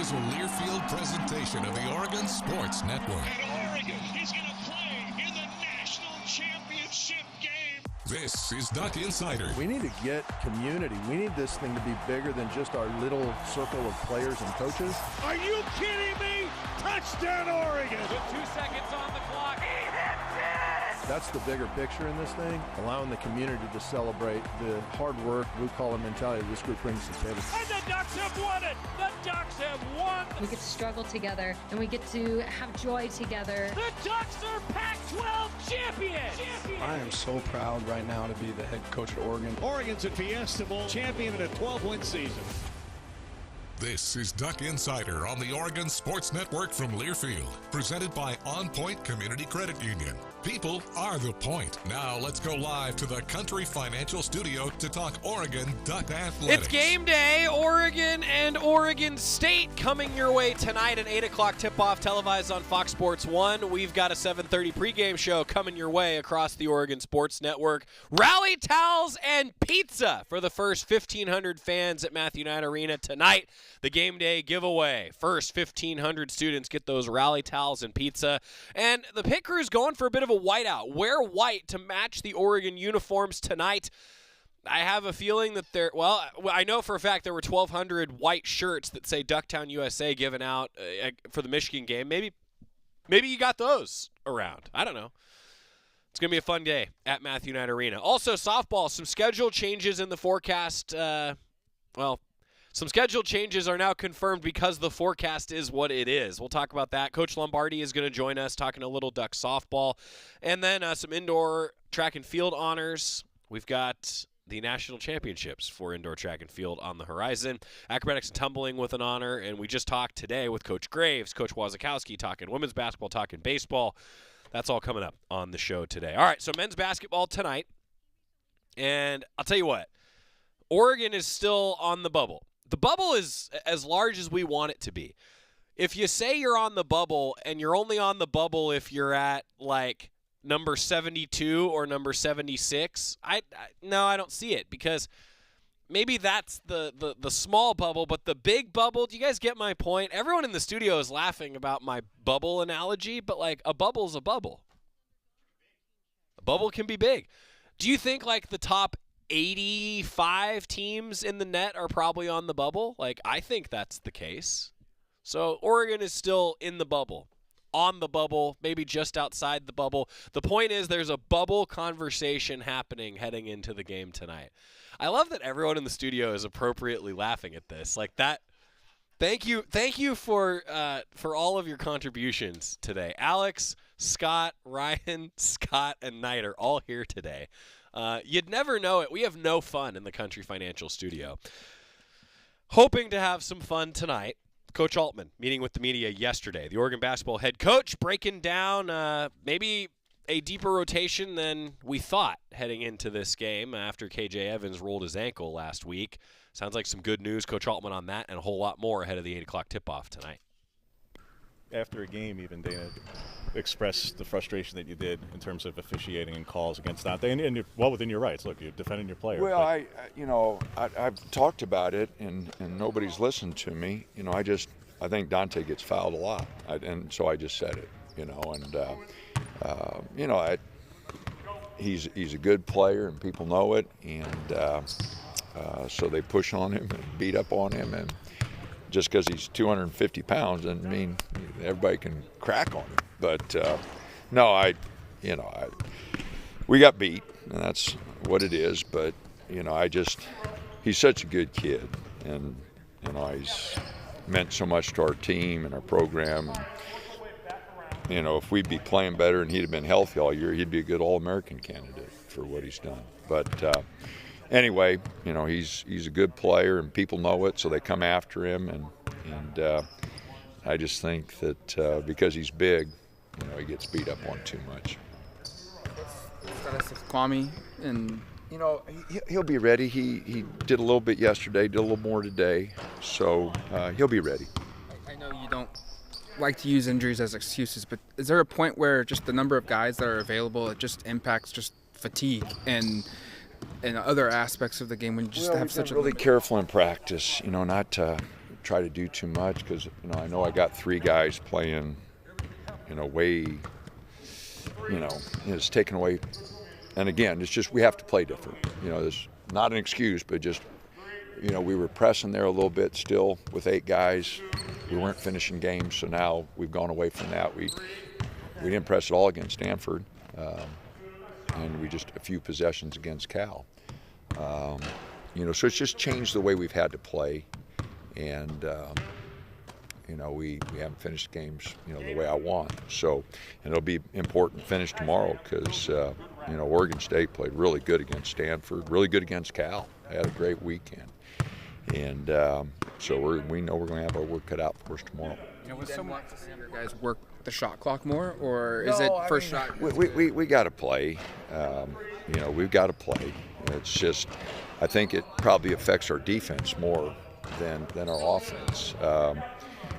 is a Learfield presentation of the Oregon Sports Network. And Oregon is going to play in the national championship game. This is Duck Insider. We need to get community. We need this thing to be bigger than just our little circle of players and coaches. Are you kidding me? Touchdown, Oregon. With 2 seconds on the clock. He hits it! That's the bigger picture in this thing, allowing the community to celebrate the hard work, blue-collar mentality this group brings to the table. And the Ducks have won it! The Ducks have won! We get to struggle together, and we get to have joy together. The Ducks are Pac-12 champions! I am so proud right now to be the head coach at Oregon. Oregon's a Fiesta Bowl champion in a 12-win season. This is Duck Insider on the Oregon Sports Network from Learfield, presented by OnPoint Community Credit Union. People are the point. Now let's go live to the Country Financial Studio to talk Oregon Duck Athletics. It's game day. Oregon and Oregon State coming your way tonight at 8 o'clock tip-off, televised on Fox Sports 1. We've got a 7:30 pregame show coming your way across the Oregon Sports Network. Rally towels and pizza for the first 1,500 fans at Matthew Knight Arena tonight. The game day giveaway. First 1,500 students get those rally towels and pizza. And the pit crew's going for a bit of a whiteout. Wear white to match the Oregon uniforms tonight. I have a feeling that I know for a fact there were 1,200 white shirts that say Ducktown USA given out for the Michigan game. Maybe you got those around. I don't know. It's going to be a fun day at Matthew Knight Arena. Also, softball, some schedule changes in the forecast. Some schedule changes are now confirmed because the forecast is what it is. We'll talk about that. Coach Lombardi is going to join us talking a little Duck softball. And then some indoor track and field honors. We've got the national championships for indoor track and field on the horizon. Acrobatics and tumbling with an honor. And we just talked today with Coach Graves, Coach Wazakowski, talking women's basketball, talking baseball. That's all coming up on the show today. All right, so men's basketball tonight. And I'll tell you what, Oregon is still on the bubble. The bubble is as large as we want it to be. If you say you're on the bubble and you're only on the bubble if you're at like number 72 or number 76, I don't see it, because maybe that's the small bubble, but the big bubble, do you guys get my point? Everyone in the studio is laughing about my bubble analogy, but like a bubble's a bubble. A bubble can be big. Do you think like the top 85 teams in the net are probably on the bubble? Like, I think that's the case. So Oregon is still in the bubble, on the bubble, maybe just outside the bubble. The point is there's a bubble conversation happening heading into the game tonight. I love that everyone in the studio is appropriately laughing at this. Like that. Thank you for all of your contributions today. Alex, Scott, Ryan, Scott, and Knight are all here today. You'd never know it. We have no fun in the Country Financial Studio. Hoping to have some fun tonight. Coach Altman meeting with the media yesterday. The Oregon basketball head coach breaking down maybe a deeper rotation than we thought heading into this game after KJ Evans rolled his ankle last week. Sounds like some good news. Coach Altman on that and a whole lot more ahead of the 8 o'clock tip-off tonight. After a game, even Dana expressed the frustration that you did in terms of officiating and calls against Dante, and you're well within your rights. Look, you're defending your player. Well, I've talked about it, and nobody's listened to me. I think Dante gets fouled a lot, and so I just said it. He's a good player, and people know it, and so they push on him and beat up on him, and just because he's 250 pounds doesn't mean everybody can crack on him. But we got beat, and that's what it is. But he's such a good kid, and he's meant so much to our team and our program. And, if we'd be playing better and he'd have been healthy all year, he'd be a good All-American candidate for what he's done. But anyway, he's a good player, and people know it, so they come after him. And I just think that because he's big, he gets beat up on too much. Status of Kwame, and he'll be ready. He did a little bit yesterday, did a little more today, so he'll be ready. I know you don't like to use injuries as excuses, but is there a point where just the number of guys that are available, it just impacts just fatigue and other aspects of the game when you just have such a really careful in practice, not to try to do too much because, I know I got 3 guys playing, way, it's taken away. And again, it's just we have to play different. There's not an excuse, but just, we were pressing there a little bit still with 8 guys. We weren't finishing games, so now we've gone away from that. We didn't press at all against Stanford, and we just a few possessions against Cal. So it's just changed the way we've had to play, and we haven't finished games the way I want. So, and it'll be important to finish tomorrow because Oregon State played really good against Stanford, really good against Cal. They had a great weekend, and so we know we're going to have our work cut out for us tomorrow. Was someone to see your guys work the shot clock more, or is it first shot? We got to play. We've got to play. It's just, I think it probably affects our defense more than our offense.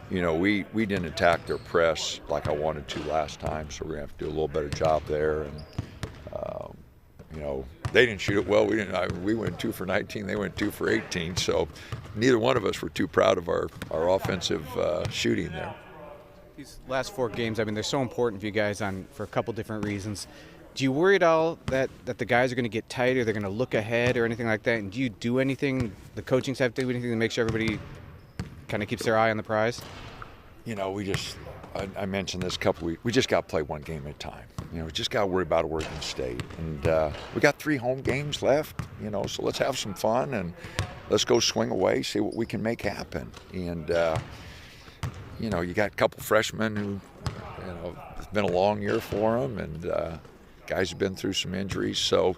We didn't attack their press like I wanted to last time, so we're going to have to do a little better job there. And they didn't shoot it well. We went 2 for 19. They went 2 for 18. So neither one of us were too proud of our offensive shooting there. These last 4 games, they're so important for you guys for a couple different reasons. Do you worry at all that the guys are going to get tight, or they're going to look ahead or anything like that? And do you do anything, the coaching staff do anything to make sure everybody kind of keeps their eye on the prize? I mentioned this a couple weeks. We just got to play one game at a time. We just got to worry about Oregon State. And we got 3 home games left, so let's have some fun and let's go swing away, see what we can make happen. And, you got a couple freshmen who, it's been a long year for them, and guys have been through some injuries. So,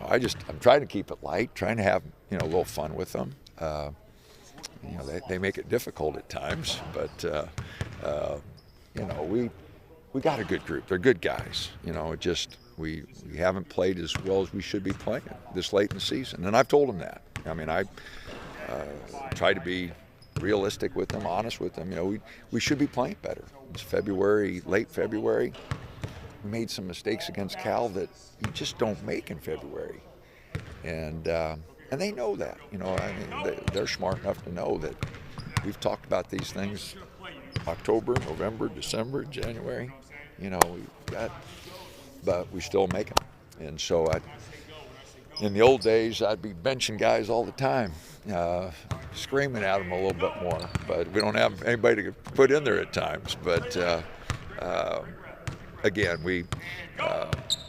I'm trying to keep it light, trying to have, a little fun with them. They make it difficult at times, but, we got a good group. They're good guys. We haven't played as well as we should be playing this late in the season. And I've told them that. I try to be realistic with them, honest with them. We should be playing better. It's February, late February. We made some mistakes against Cal that you just don't make in February. And they know that. They're smart enough to know that we've talked about these things October, November, December, January. But we still make them. And so in the old days, I'd be benching guys all the time, screaming at them a little bit more. But we don't have anybody to put in there at times. But again, we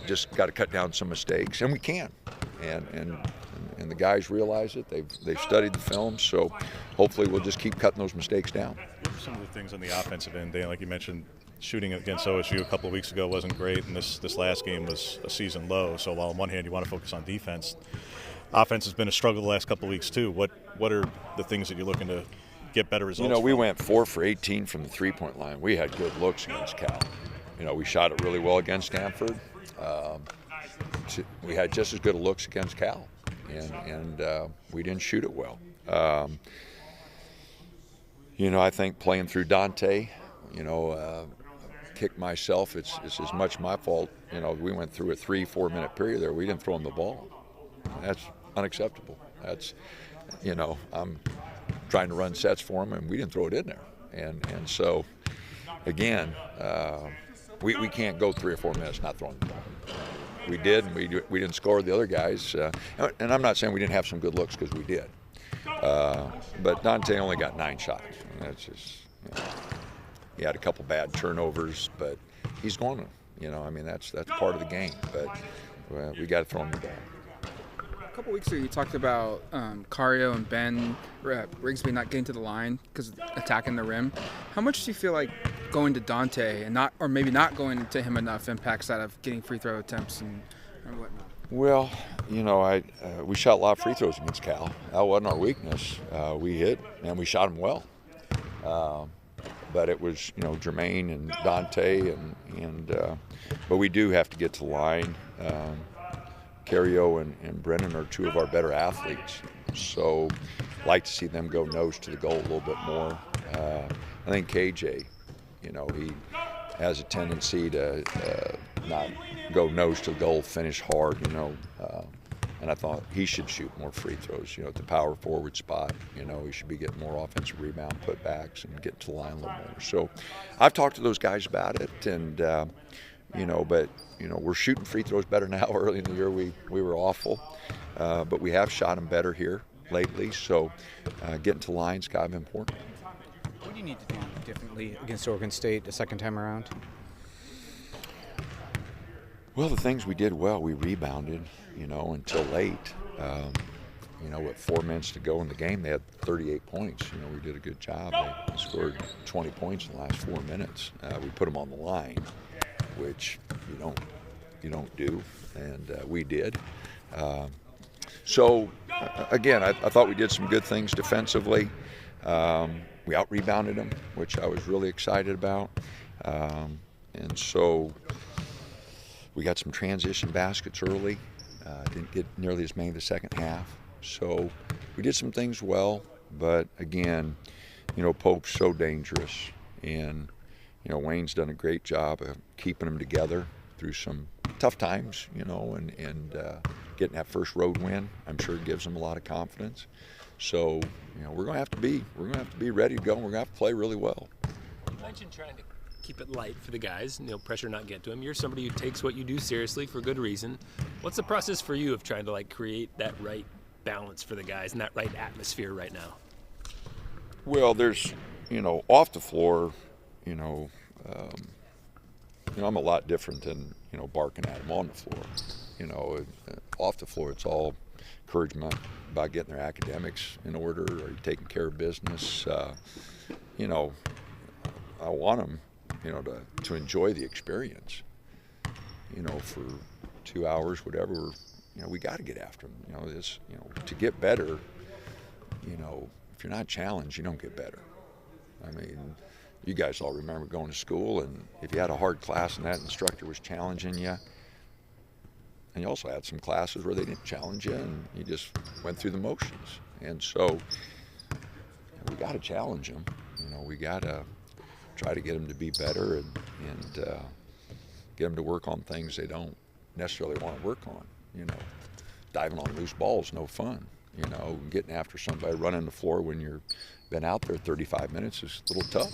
just got to cut down some mistakes, and we can. And the guys realize it. They've studied the film, so hopefully we'll just keep cutting those mistakes down. Some of the things on the offensive end, Dan, like you mentioned, shooting against OSU a couple of weeks ago wasn't great, and this last game was a season low. So while on one hand you want to focus on defense, offense has been a struggle the last couple of weeks too. What are the things that you're looking to get better results? We went 4 for 18 from the 3-point line. We had good looks against Cal. We shot it really well against Stanford. We had just as good looks against Cal, and we didn't shoot it well. I think playing through Dante, kick myself, it's as much my fault. We went through a 3-4 minute period there. We didn't throw him the ball. That's unacceptable. That's, I'm trying to run sets for him, and we didn't throw it in there. And so, again, we can't go 3 or 4 minutes not throwing the ball. We did, and we didn't score the other guys. And I'm not saying we didn't have some good looks, because we did. But Dante only got 9 shots. And that's just, he had a couple bad turnovers, but he's going to, that's part of the game. But we got to throw him the ball. A couple weeks ago, you talked about Cario and Ben Rigsby not getting to the line because of attacking the rim. How much do you feel like going to Dante and maybe not going to him enough impacts that of getting free throw attempts and whatnot? Well, we shot a lot of free throws against Cal. That wasn't our weakness. We hit, and we shot them well. But it was, Jermaine and Dante, but we do have to get to the line. Cario and Brennan are 2 of our better athletes, so I'd like to see them go nose to the goal a little bit more. I think KJ, he has a tendency to not go nose to the goal, finish hard, And I thought he should shoot more free throws, at the power forward spot. He should be getting more offensive rebound putbacks and getting to the line a little more. So I've talked to those guys about it, and, but we're shooting free throws better now. Early in the year we were awful, but we have shot them better here lately. So getting to the line's kind of important. What do you need to do differently against Oregon State the second time around? Well, the things we did well, we rebounded, until late. With 4 minutes to go in the game, they had 38 points. We did a good job. They scored 20 points in the last 4 minutes. We put them on the line, which you don't do, and we did. Again, I thought we did some good things defensively. We out-rebounded them, which I was really excited about. And so we got some transition baskets early. Didn't get nearly as many the second half. So we did some things well, but again, Pope's so dangerous, and Wayne's done a great job of keeping them together through some tough times, and getting that first road win. I'm sure it gives them a lot of confidence. So we're gonna have to be ready to go, and we're gonna have to play really well. You mentioned trying to keep it light for the guys, pressure not get to them. You're somebody who takes what you do seriously for good reason. What's the process for you of trying to create that right balance for the guys and that right atmosphere right now? Well, there's, off the floor, I'm a lot different than, barking at them on the floor. Off the floor, it's all encouragement about getting their academics in order, or taking care of business. I want them, to enjoy the experience, for 2 hours, whatever. We got to get after them. To get better, if you're not challenged, you don't get better. I mean, you guys all remember going to school, and if you had a hard class and that instructor was challenging you, and you also had some classes where they didn't challenge you and you just went through the motions. And so we got to challenge them. We got to try to get them to be better, and get them to work on things they don't necessarily want to work on. Diving on loose balls, no fun. Getting after somebody, running the floor when you've been out there 35 minutes is a little tough.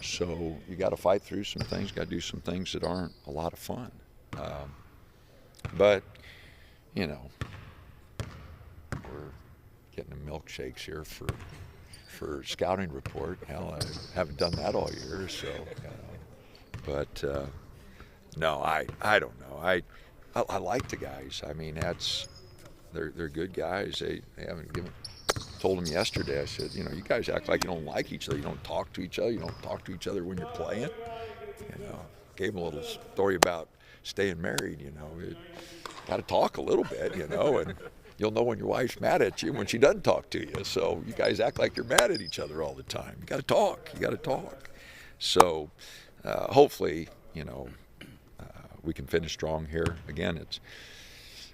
So you got to fight through some things, got to do some things that aren't a lot of fun. But, we're getting the milkshakes here for scouting report. Hell, I haven't done that all year, so. But no, I don't know. I like the guys. I mean, they're good guys. They haven't told them yesterday. I said, you guys act like you don't like each other. You don't talk to each other. You don't talk to each other when you're playing. Gave them a little story about staying married. Got to talk a little bit. And you'll know when your wife's mad at you when she doesn't talk to you. So you guys act like you're mad at each other all the time. You got to talk. So hopefully, we can finish strong here. Again, it's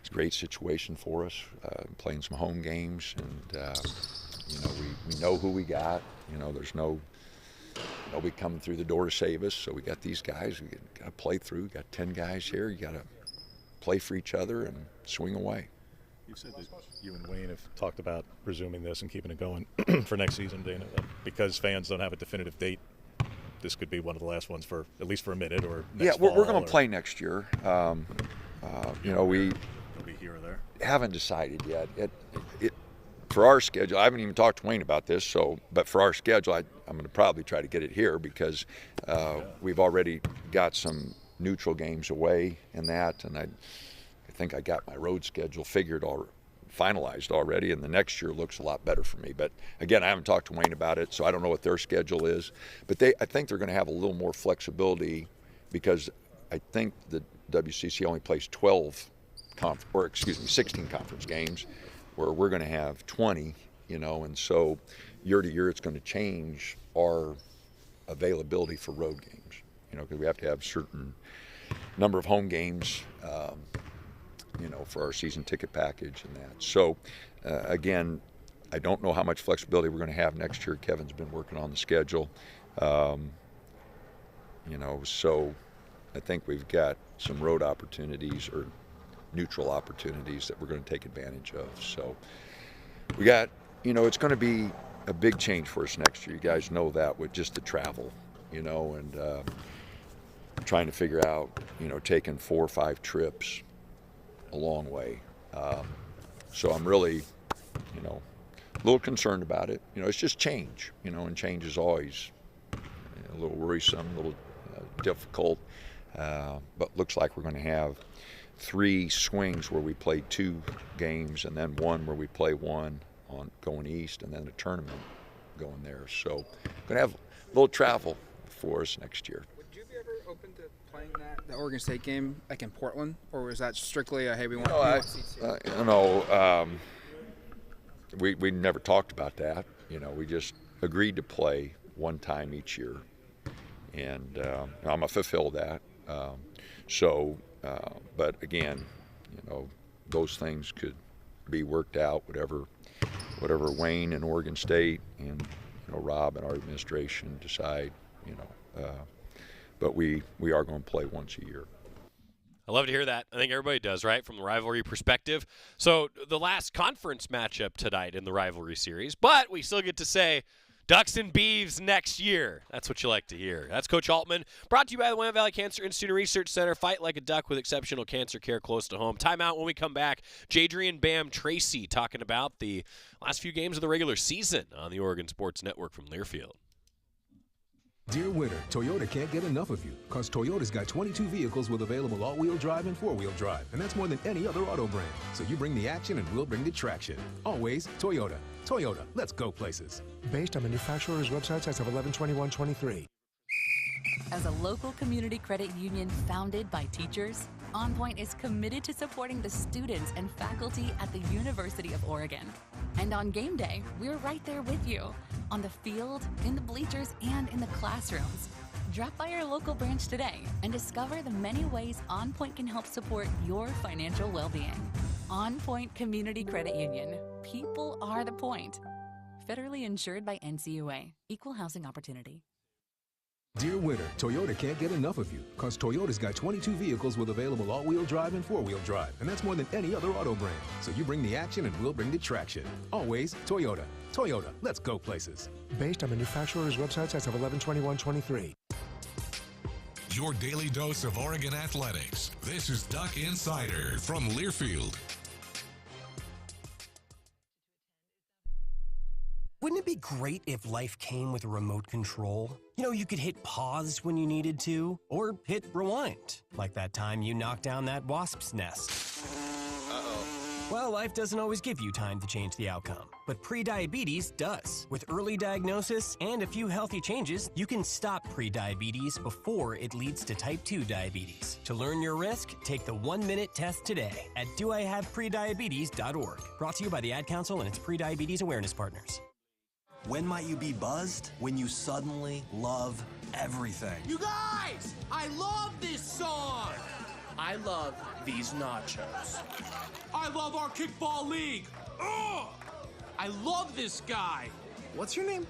a great situation for us, playing some home games, and we know who we got. There's nobody coming through the door to save us. So we got these guys. We got to play through. We got 10 guys here. You got to play for each other and swing away. You've said that you and Wayne have talked about resuming this and keeping it going for next season, Dana. Because fans don't have a definitive date, this could be one of the last ones for at least for a minute or next fall. We're going to play next year. We be here or there. Haven't decided yet. For our schedule, I haven't even talked to Wayne about this. But for our schedule, I'm going to probably try to get it here because we've already got some neutral games away in that, and I think I got my road schedule finalized already, and the next year looks a lot better for me. But again, I haven't talked to Wayne about it, so I don't know what their schedule is. But I think they're going to have a little more flexibility because I think the WCC only plays 16 conference games, where we're going to have 20, and so year to year it's going to change our availability for road games, because we have to have a certain number of home games, for our season ticket package and that. So, again, I don't know how much flexibility we're going to have next year. Kevin's been working on the schedule, so I think we've got some road opportunities or neutral opportunities that we're going to take advantage of. So we got, it's going to be a big change for us next year. You guys know that with just the travel, and trying to figure out, taking 4 or 5 trips a long way. So I'm really, a little concerned about it. It's just change, and change is always a little worrisome, a little difficult. But looks like we're going to have 3 swings where we play 2 games, and then 1 where we play 1 on going east, and then a tournament going there. So going to have a little travel for us next year. Would you be ever open to playing the Oregon State game like in Portland, or was that strictly a hey we want seats here? We never talked about that. We just agreed to play 1 time each year, and I'm gonna fulfill that. But again, those things could be worked out. Whatever Wayne and Oregon State and Rob and our administration decide. But we are going to play once a year. I love to hear that. I think everybody does, right, from the rivalry perspective. So the last conference matchup tonight in the rivalry series, but we still get to say Ducks and Beavs next year. That's what you like to hear. That's Coach Altman. Brought to you by the Willamette Valley Cancer Institute and Research Center. Fight like a duck with exceptional cancer care close to home. Timeout when we come back. Jadrian Bam Tracy talking about the last few games of the regular season on the Oregon Sports Network from Learfield. Dear winter, Toyota can't get enough of you, because Toyota's got 22 vehicles with available all-wheel drive and four-wheel drive, and that's more than any other auto brand. So you bring the action and we'll bring the traction. Always Toyota. Toyota, let's go places. Based on manufacturer's websites as of 11/21/23. As a local community credit union founded by teachers, OnPoint is committed to supporting the students and faculty at the University of Oregon. And on game day, we're right there with you, on the field, in the bleachers, and in the classrooms. Drop by our local branch today and discover the many ways OnPoint can help support your financial well-being. OnPoint Community Credit Union. People are the point. Federally insured by NCUA. Equal housing opportunity. Dear winter, Toyota can't get enough of you, because Toyota's got 22 vehicles with available all-wheel drive and four-wheel drive, and that's more than any other auto brand. So you bring the action and we'll bring the traction. Always Toyota. Toyota, let's go places. Based on manufacturer's websites as of 11/21/23. Your daily dose of Oregon athletics. This is Duck Insider from Learfield. Wouldn't it be great if life came with a remote control? You could hit pause when you needed to, or hit rewind, like that time you knocked down that wasp's nest. Uh-oh. Well, life doesn't always give you time to change the outcome, but prediabetes does. With early diagnosis and a few healthy changes, you can stop prediabetes before it leads to type 2 diabetes. To learn your risk, take the 1-minute test today at doihaveprediabetes.org. Brought to you by the Ad Council and its prediabetes awareness partners. When might you be buzzed? When you suddenly love everything. You guys! I love this song! I love these nachos. I love our kickball league! Ugh! I love this guy! What's your name?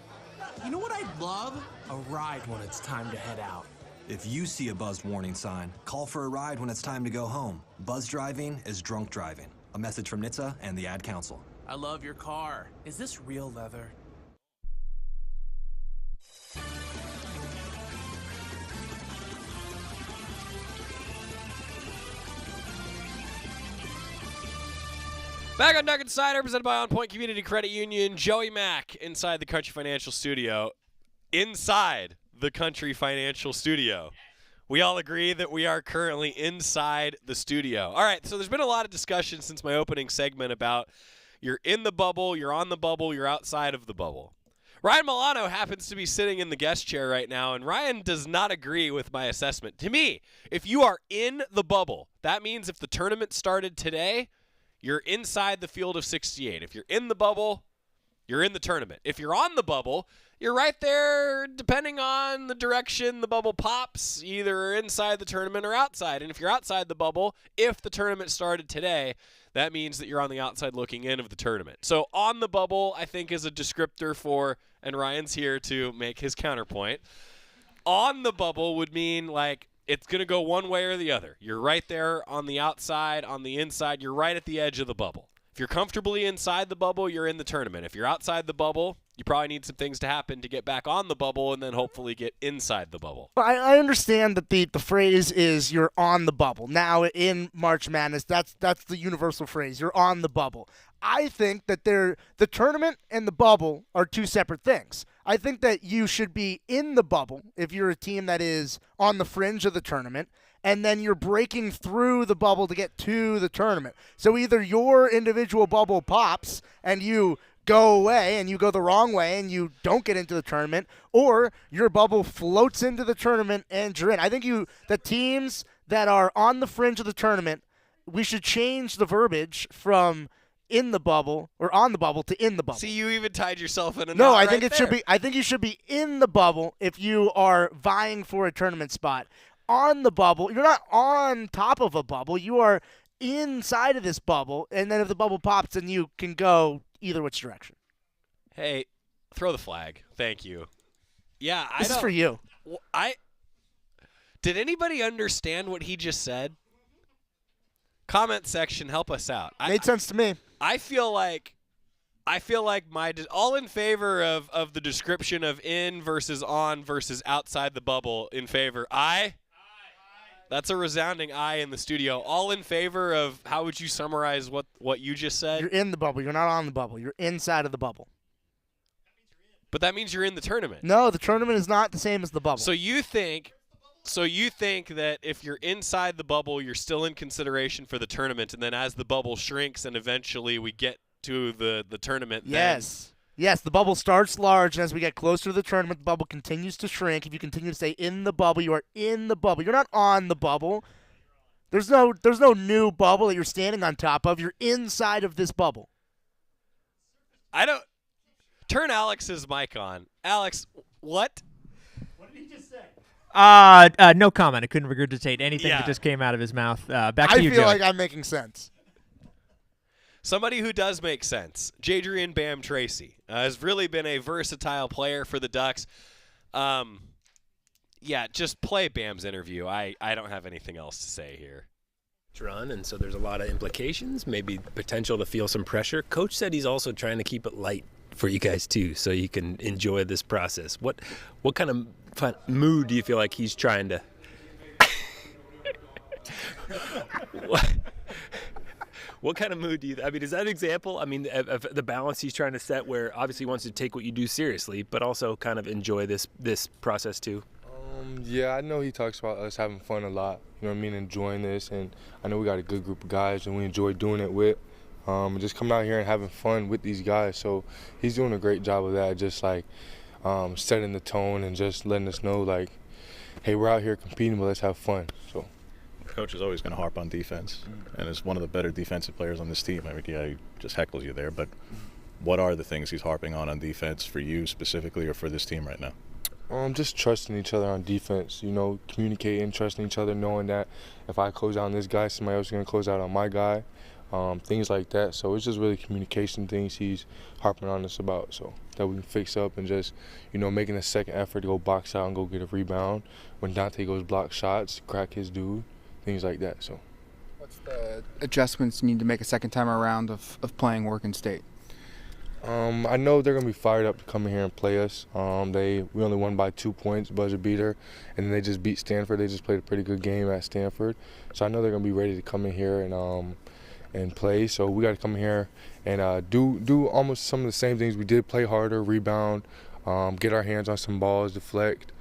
You know what I'd love? A ride when it's time to head out. If you see a buzzed warning sign, call for a ride when it's time to go home. Buzz driving is drunk driving. A message from NHTSA and the Ad Council. I love your car. Is this real leather? Back on Duck Insider, presented by OnPoint Community Credit Union. Joey Mack inside the Country Financial Studio. Inside the Country Financial Studio. We all agree that we are currently inside the studio. All right, so there's been a lot of discussion since my opening segment about you're in the bubble, you're on the bubble, you're outside of the bubble. Ryan Milano happens to be sitting in the guest chair right now, and Ryan does not agree with my assessment. To me, if you are in the bubble, that means if the tournament started today, you're inside the field of 68. If you're in the bubble, you're in the tournament. If you're on the bubble, you're right there depending on the direction the bubble pops, either inside the tournament or outside. And if you're outside the bubble, if the tournament started today, that means that you're on the outside looking in of the tournament. So on the bubble, I think, is a descriptor for, and Ryan's here to make his counterpoint. On the bubble would mean, like, it's going to go one way or the other. You're right there on the outside, on the inside. You're right at the edge of the bubble. If you're comfortably inside the bubble, you're in the tournament. If you're outside the bubble, you probably need some things to happen to get back on the bubble and then hopefully get inside the bubble. Well, I understand that the phrase is you're on the bubble. Now in March Madness, that's the universal phrase. You're on the bubble. I think that the tournament and the bubble are two separate things. I think that you should be in the bubble if you're a team that is on the fringe of the tournament, and then you're breaking through the bubble to get to the tournament. So either your individual bubble pops and you go away and you go the wrong way and you don't get into the tournament, or your bubble floats into the tournament and you're in. I think the teams that are on the fringe of the tournament, we should change the verbiage from in the bubble or on the bubble to in the bubble. See, you even tied yourself in a No, knot I think right it should be. I think you should be in the bubble if you are vying for a tournament spot. On the bubble, you're not on top of a bubble. You are inside of this bubble, and then if the bubble pops, then you can go either which direction. Hey, throw the flag. Thank you. Yeah, This is for you. Did anybody understand what he just said? Comment section, help us out. Made sense to me. I feel like all in favor of the description of in versus on versus outside the bubble. In favor, aye. That's a resounding aye in the studio. All in favor of, how would you summarize what you just said? You're in the bubble. You're not on the bubble. You're inside of the bubble. But that means you're in the tournament. No, the tournament is not the same as the bubble. So you think that if you're inside the bubble, you're still in consideration for the tournament, and then as the bubble shrinks and eventually we get to the tournament. Yes. Yes, the bubble starts large, and as we get closer to the tournament, the bubble continues to shrink. If you continue to stay in the bubble, you are in the bubble. You're not on the bubble. There's no new bubble that you're standing on top of. You're inside of this bubble. Turn Alex's mic on. Alex, what? What did he just say? No comment. I couldn't regurgitate anything that just came out of his mouth. Back to you, Joey. I feel like I'm making sense. Somebody who does make sense, Jadrian Bam Tracy, has really been a versatile player for the Ducks. Yeah, just play Bam's interview. I don't have anything else to say here. Run, and so there's a lot of implications, maybe potential to feel some pressure. Coach said he's also trying to keep it light for you guys too, so you can enjoy this process. What kind of fun mood do you feel like he's trying to? What kind of mood do you? I mean, is that an example? I mean, of the balance he's trying to set, where obviously he wants to take what you do seriously, but also kind of enjoy this process too. Yeah, I know he talks about us having fun a lot. You know what I mean, enjoying this, and I know we got a good group of guys, and we enjoy doing it with. Just coming out here and having fun with these guys. So he's doing a great job of that, just like setting the tone and just letting us know, like, hey, we're out here competing, but let's have fun. So. Coach is always going to harp on defense, and is one of the better defensive players on this team. I mean, yeah, he just heckles you there, but what are the things he's harping on defense for you specifically or for this team right now? Just trusting each other on defense, you know, communicating, trusting each other, knowing that if I close out on this guy, somebody else is going to close out on my guy, things like that. So it's just really communication things he's harping on us about, so that we can fix up and just, you know, making a second effort to go box out and go get a rebound. When Dante goes block shots, crack his dude, things like that. So, what's the adjustments you need to make a second time around of playing Oregon State? I know they're going to be fired up to come in here and play us. We only won by 2 points, buzzer beater, and then they just beat Stanford. They just played a pretty good game at Stanford. So I know they're going to be ready to come in here and play. So we got to come in here and do almost some of the same things we did, play harder, rebound, get our hands on some balls, deflect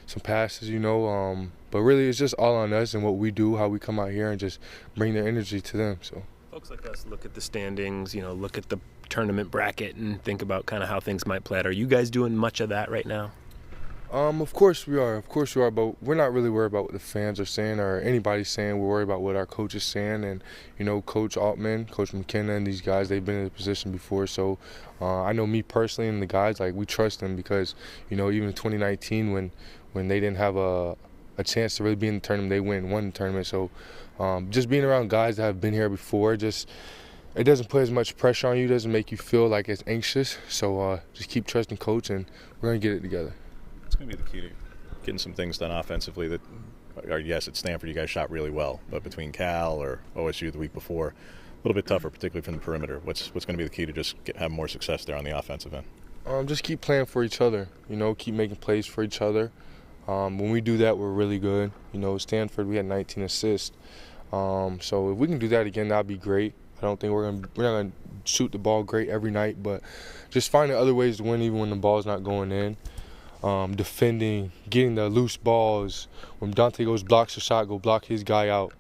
some passes, you know. But really it's just all on us and what we do, how we come out here and just bring the energy to them. So folks like us look at the standings, you know, look at the tournament bracket and think about kind of how things might play out. Are you guys doing much of that right now? Of course we are, but we're not really worried about what the fans are saying or anybody's saying. We're worried about what our coach is saying, and, you know, Coach Altman, Coach McKenna, and these guys, they've been in the position before. So I know me personally and the guys, like, we trust them because, you know, even in 2019 when they didn't have a chance to really be in the tournament, they won the tournament. So just being around guys that have been here before, it doesn't put as much pressure on you, doesn't make you feel like it's anxious. So just keep trusting Coach, and we're going to get it together. It's going to be the key to getting some things done offensively that yes, at Stanford you guys shot really well, but between Cal or OSU the week before, a little bit tougher, particularly from the perimeter. What's going to be the key to just have more success there on the offensive end? Just keep playing for each other, keep making plays for each other. When we do that, we're really good. Stanford, we had 19 assists. So if we can do that again, that'd be great. I don't think we're not gonna shoot the ball great every night, but just finding other ways to win even when the ball's not going in. Defending, getting the loose balls. When Dante goes blocks a shot, go block his guy out.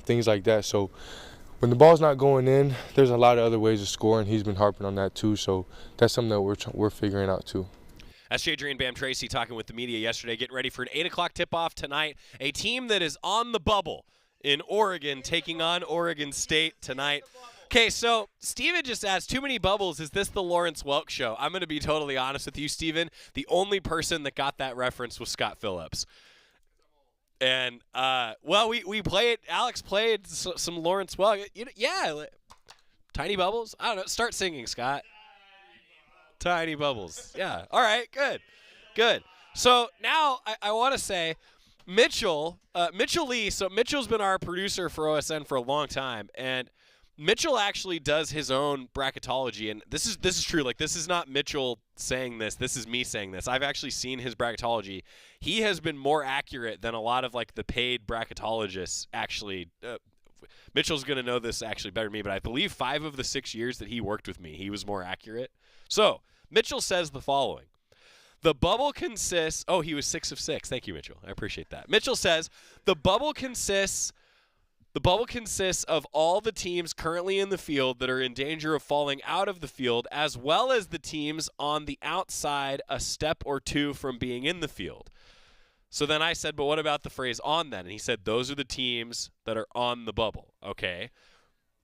Things like that. So when the ball's not going in, there's a lot of other ways to score, and he's been harping on that too. So that's something that we're figuring out too. That's Jadrian Bam Tracy talking with the media yesterday, getting ready for an 8 o'clock tip-off tonight. A team that is on the bubble in Oregon, taking on Oregon State tonight. Okay, so Steven just asked, too many bubbles. Is this the Lawrence Welk show? I'm going to be totally honest with you, Steven. The only person that got that reference was Scott Phillips. And, we played, Alex played some Lawrence Welk. Yeah, Tiny Bubbles? I don't know. Start singing, Scott. Tiny Bubbles. Yeah. All right, good. So now I want to say, Mitchell Lee, so Mitchell's been our producer for OSN for a long time, and Mitchell actually does his own bracketology, and this is true. Like, this is not Mitchell saying this. This is me saying this. I've actually seen his bracketology. He has been more accurate than a lot of, like, the paid bracketologists actually. Mitchell's going to know this actually better than me, but I believe 5 of the 6 years that he worked with me, he was more accurate. So, Mitchell says the following. The bubble consists – oh, he was 6 of 6. Thank you, Mitchell. I appreciate that. Mitchell says the bubble consists of all the teams currently in the field that are in danger of falling out of the field, as well as the teams on the outside a step or two from being in the field. So then I said, but what about the phrase on then? And he said, those are the teams that are on the bubble. Okay.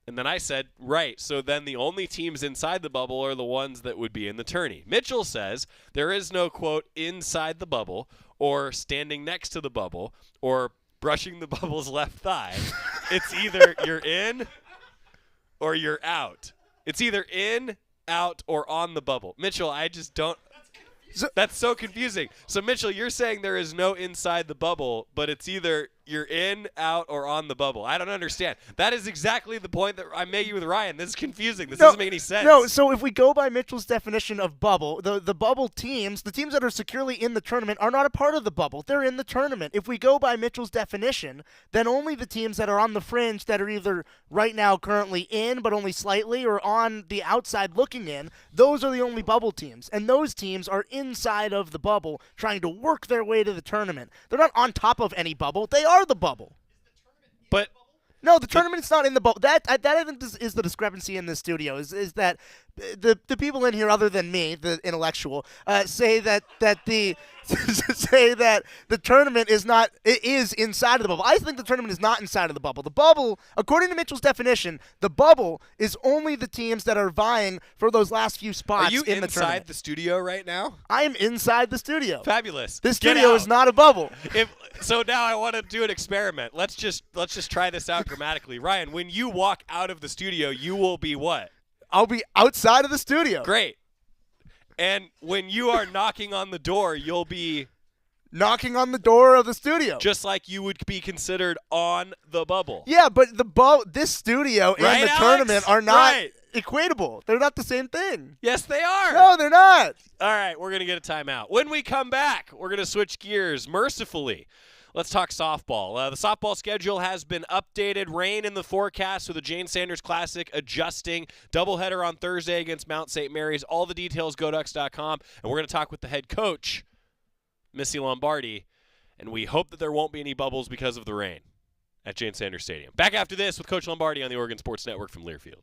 And then I said, right, so then the only teams inside the bubble are the ones that would be in the tourney. Mitchell says there is no, quote, inside the bubble or standing next to the bubble or brushing the bubble's left thigh. It's either you're in or you're out. It's either in, out, or on the bubble. Mitchell, I just don't. That's so confusing. So, Mitchell, you're saying there is no inside the bubble, but it's either you're in, out, or on the bubble. I don't understand. That is exactly the point that I'm making with Ryan. This is confusing. This doesn't make any sense. No, so if we go by Mitchell's definition of bubble, the bubble teams, the teams that are securely in the tournament are not a part of the bubble. They're in the tournament. If we go by Mitchell's definition, then only the teams that are on the fringe that are either right now currently in but only slightly or on the outside looking in, those are the only bubble teams. And those teams are inside of the bubble trying to work their way to the tournament. They're not on top of any bubble. They are the bubble. But no, the tournament's not in the bubble. That I think is the discrepancy in this studio is that the people in here other than me, the intellectual, say that the say that the tournament is inside of the bubble. I think the tournament is not inside of the bubble. The bubble, according to Mitchell's definition, the bubble is only the teams that are vying for those last few spots in the tournament. Are you inside the studio right now? I am inside the studio. Fabulous. This studio is not a bubble. So now I want to do an experiment. Let's just try this out grammatically. Ryan, when you walk out of the studio, you will be what? I'll be outside of the studio. Great. And when you are knocking on the door, you'll be knocking on the door of the studio. Just like you would be considered on the bubble. Yeah, but this studio and the tournament are not equatable. They're not the same thing. Yes, they are. No, they're not. All right, we're going to get a timeout. When we come back, we're going to switch gears mercifully. Let's talk softball. The softball schedule has been updated. Rain in the forecast with the Jane Sanders Classic adjusting. Doubleheader on Thursday against Mount St. Mary's. All the details, GoDucks.com. And we're going to talk with the head coach, Missy Lombardi. And we hope that there won't be any bubbles because of the rain at Jane Sanders Stadium. Back after this with Coach Lombardi on the Oregon Sports Network from Learfield.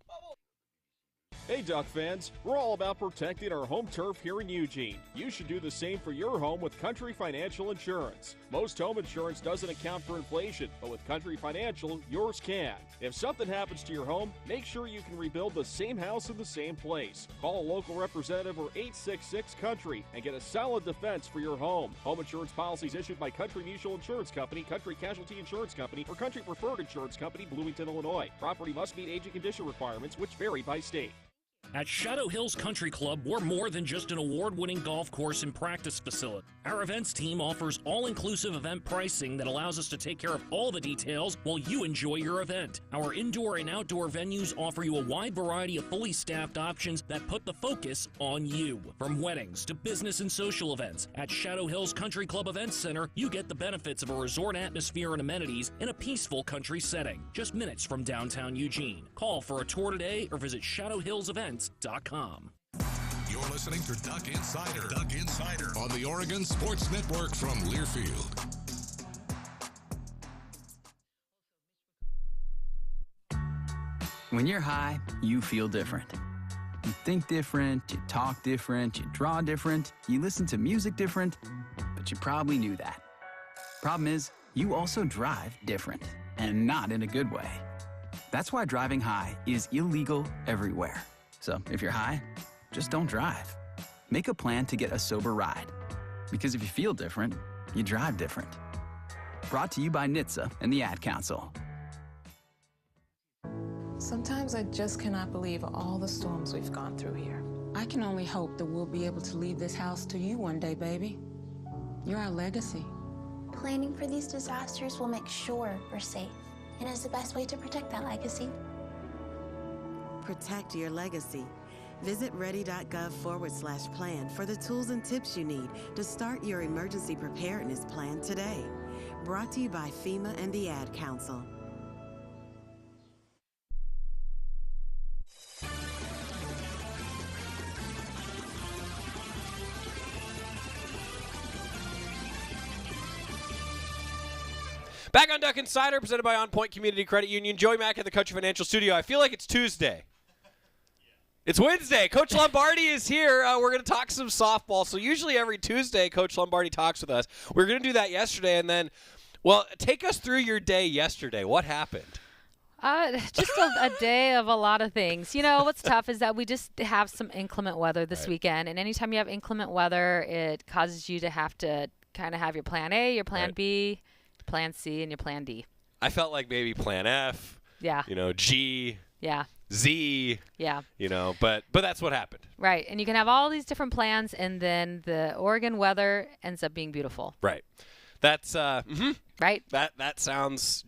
Hey Duck fans, we're all about protecting our home turf here in Eugene. You should do the same for your home with Country Financial Insurance. Most home insurance doesn't account for inflation, but with Country Financial, yours can. If something happens to your home, make sure you can rebuild the same house in the same place. Call a local representative or 866-COUNTRY and get a solid defense for your home. Home insurance policies issued by Country Mutual Insurance Company, Country Casualty Insurance Company, or Country Preferred Insurance Company, Bloomington, Illinois. Property must meet age and condition requirements, which vary by state. At Shadow Hills Country Club, we're more than just an award-winning golf course and practice facility. Our events team offers all-inclusive event pricing that allows us to take care of all the details while you enjoy your event. Our indoor and outdoor venues offer you a wide variety of fully staffed options that put the focus on you. From weddings to business and social events, at Shadow Hills Country Club Events Center, you get the benefits of a resort atmosphere and amenities in a peaceful country setting, just minutes from downtown Eugene. Call for a tour today or visit shadowhillsevents.com. You're listening to Duck Insider. Duck Insider on the Oregon Sports Network from Learfield. When you're high, you feel different. You think different, you talk different, you draw different, you listen to music different, but you probably knew that. Problem is, you also drive different, and not in a good way. That's why driving high is illegal everywhere. So if you're high, just don't drive. Make a plan to get a sober ride. Because if you feel different, you drive different. Brought to you by NHTSA and the Ad Council. Sometimes I just cannot believe all the storms we've gone through here. I can only hope that we'll be able to leave this house to you one day, baby. You're our legacy. Planning for these disasters will make sure we're safe, and is the best way to protect that legacy. Protect your legacy. Visit ready.gov/plan for the tools and tips you need to start your emergency preparedness plan today. Brought to you by FEMA and the Ad Council. Back on Duck Insider, presented by OnPoint Community Credit Union. Joey Mack at the Country Financial Studio. I feel like it's Tuesday. It's Wednesday. Coach Lombardi is here. We're going to talk some softball. So usually every Tuesday, Coach Lombardi talks with us. We were going to do that yesterday, and then, well, take us through your day yesterday. What happened? Just a day of a lot of things. You know, what's tough is that we just have some inclement weather this weekend, and anytime you have inclement weather, it causes you to have to kind of have your plan A, your plan B, plan C, and your plan D. I felt like maybe plan F. Yeah. You know, G. Yeah. Z. Yeah. You know, but that's what happened. Right. And you can have all these different plans, and then the Oregon weather ends up being beautiful. Right. That's right. That sounds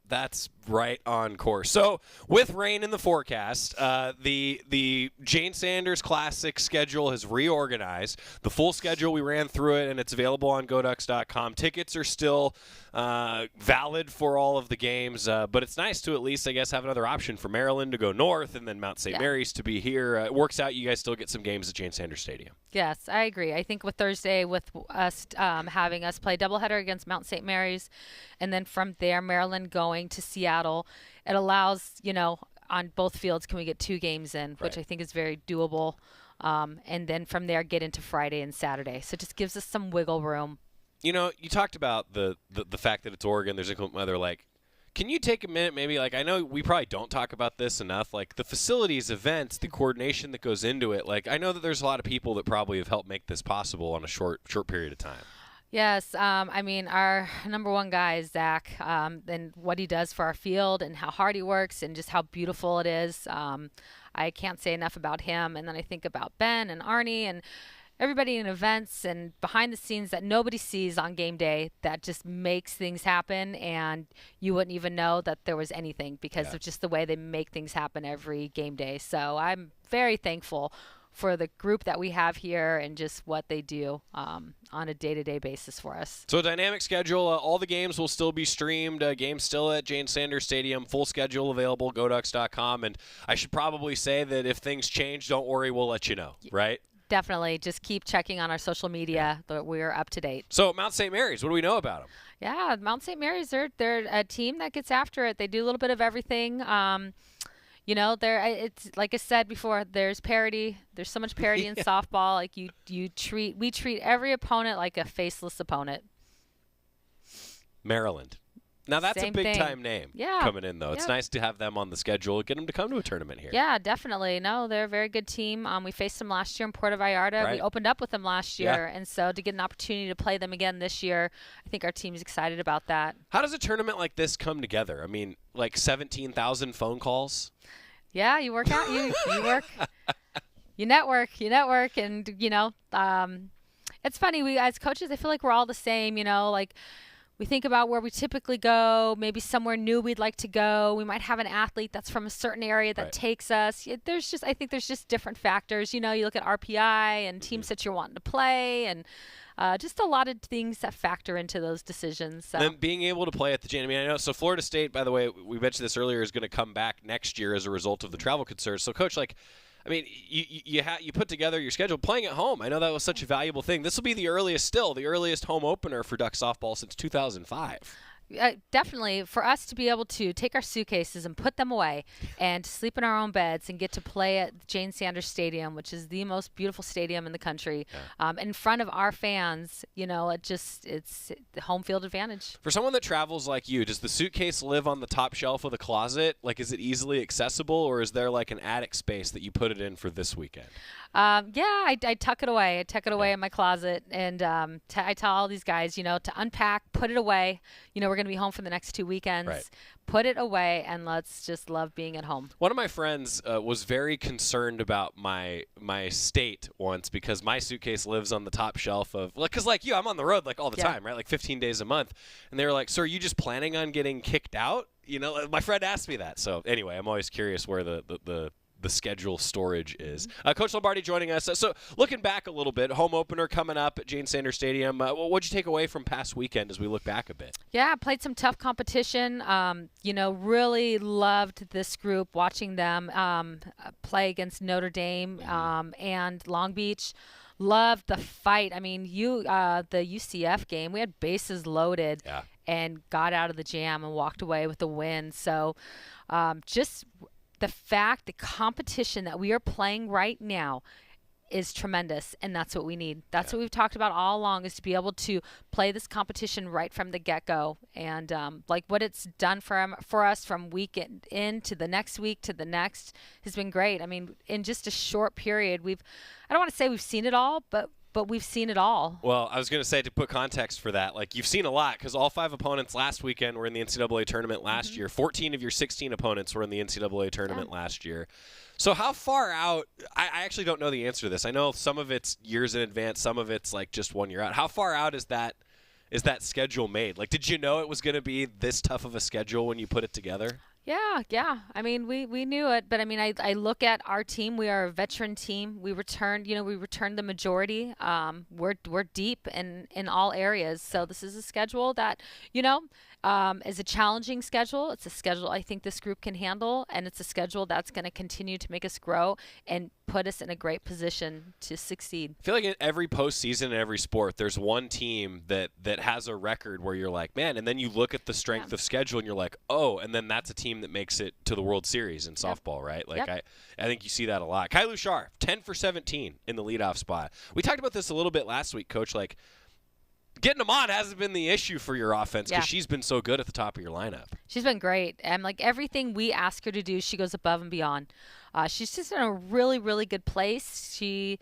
that's right on course. So with rain in the forecast, the Jane Sanders Classic schedule has reorganized. The full schedule, we ran through it, and it's available on GoDucks.com. Tickets are still valid for all of the games, but it's nice to at least, I guess, have another option for Maryland to go north and then Mount St. Mary's to be here. It works out. You guys still get some games at Jane Sanders Stadium. Yes, I agree. I think with Thursday, with us having us play doubleheader against Mount St. Mary's, and then from there, Maryland going to Seattle, it allows, you know, on both fields can we get 2 games in, which I think is very doable. And then from there, get into Friday and Saturday. So it just gives us some wiggle room. You know, you talked about the fact that it's Oregon, there's inclement weather. Like, can you take a minute, maybe, like, I know we probably don't talk about this enough, like the facilities, events, the coordination that goes into it. Like, I know that there's a lot of people that probably have helped make this possible on a short period of time. Yes, I mean, our number one guy is Zach, and what he does for our field and how hard he works and just how beautiful it is. I can't say enough about him. And then I think about Ben and Arnie and everybody in events and behind the scenes that nobody sees on game day that just makes things happen, and you wouldn't even know that there was anything because of just the way they make things happen every game day. So I'm very thankful for the group that we have here and just what they do on a day-to-day basis for us. So a dynamic schedule. All the games will still be streamed. Games still at Jane Sanders Stadium. Full schedule available, GoDucks.com. And I should probably say that if things change, don't worry, we'll let you know, right? Definitely. Just keep checking on our social media. But we're up to date. So Mount St. Mary's, what do we know about them? Yeah, Mount St. Mary's, they're a team that gets after it. They do a little bit of everything. You know, it's like I said before, there's parity. There's so much parity in softball. Like we treat every opponent like a faceless opponent. Maryland. Now that's Same a big thing. time name coming in, though. It's nice to have them on the schedule. Get them to come to a tournament here. Yeah, definitely. No, they're a very good team. We faced them last year in Puerto Vallarta. Right. We opened up with them last year, and so to get an opportunity to play them again this year, I think our team's excited about that. How does a tournament like this come together? I mean, like 17,000 phone calls? Yeah, you work out. You work. You network, and it's funny. We as coaches, I feel like we're all the same. Like we think about where we typically go, maybe somewhere new we'd like to go. We might have an athlete that's from a certain area that takes us. I think there's just different factors. You look at RPI and teams that you're wanting to play, and just a lot of things that factor into those decisions. So. Then being able to play at the Jane. I know. So Florida State, by the way, we mentioned this earlier, is going to come back next year as a result of the travel concerns. So, Coach, you put together your schedule playing at home. I know that was such a valuable thing. This will be the earliest home opener for Duck softball since 2005. Definitely, for us to be able to take our suitcases and put them away and sleep in our own beds and get to play at Jane Sanders Stadium, which is the most beautiful stadium in the country, in front of our fans, it's the home field advantage. For someone that travels like you, does the suitcase live on the top shelf of the closet? Like, is it easily accessible, or is there like an attic space that you put it in for this weekend? I tuck it away. I tuck it away in my closet, and I tell all these guys, to unpack, put it away. We're going to be home for the next 2 weekends. Right. Put it away, and let's just love being at home. One of my friends was very concerned about my state once because my suitcase lives on the top shelf of, because like you, I'm on the road like all the time, right? Like 15 days a month. And they were like, so are you just planning on getting kicked out? My friend asked me that. So anyway, I'm always curious where the schedule storage is. Coach Lombardi joining us. So looking back a little bit, home opener coming up at Jane Sanders Stadium. What'd you take away from past weekend as we look back a bit? Yeah, played some tough competition. Really loved this group, watching them play against Notre Dame and Long Beach. Loved the fight. The UCF game, we had bases loaded and got out of the jam and walked away with the win. So just the competition that we are playing right now is tremendous, and that's what we need. That's what we've talked about all along, is to be able to play this competition right from the get-go. And like what it's done for us from weekend in to the next week to the next has been great. In just a short period, I don't want to say we've seen it all, but we've seen it all. Well, I was going to say, to put context for that, like you've seen a lot because all 5 opponents last weekend were in the NCAA tournament last year. 14 of your 16 opponents were in the NCAA tournament last year. So how far out – I actually don't know the answer to this. I know some of it's years in advance. Some of it's like just 1 year out. How far out is that schedule made? Like, did you know it was going to be this tough of a schedule when you put it together? Yeah. We knew it, but I look at our team. We are a veteran team. We returned the majority. We're deep in all areas. So this is a schedule that, is a challenging schedule. It's a schedule I think this group can handle, and it's a schedule that's going to continue to make us grow and put us in a great position to succeed. I feel like in every postseason in every sport, there's one team that has a record where you're like, man, and then you look at the strength of schedule and you're like, oh, and then that's a team that makes it to the World Series in softball, right? Like I think you see that a lot. Kai Lushar, 10 for 17 in the leadoff spot. We talked about this a little bit last week, Coach. Like, getting them on hasn't been the issue for your offense because she's been so good at the top of your lineup. She's been great. And like everything we ask her to do, she goes above and beyond. She's just in a really, really good place. She's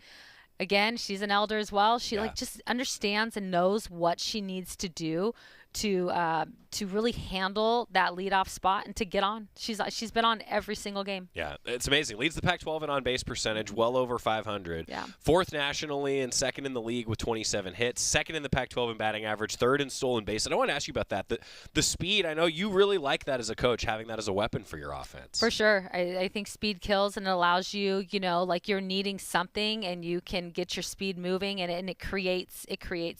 an elder as well. She just understands and knows what she needs to do to really handle that leadoff spot and to get on. She's been on every single game. Yeah, it's amazing. Leads the Pac-12 in on-base percentage, well over 500. Yeah. 4th nationally and 2nd in the league with 27 hits. 2nd in the Pac-12 in batting average. 3rd in stolen base. And I want to ask you about that. The speed, I know you really like that as a coach, having that as a weapon for your offense. For sure. I think speed kills, and it allows you, like you're needing something and you can get your speed moving, and it creates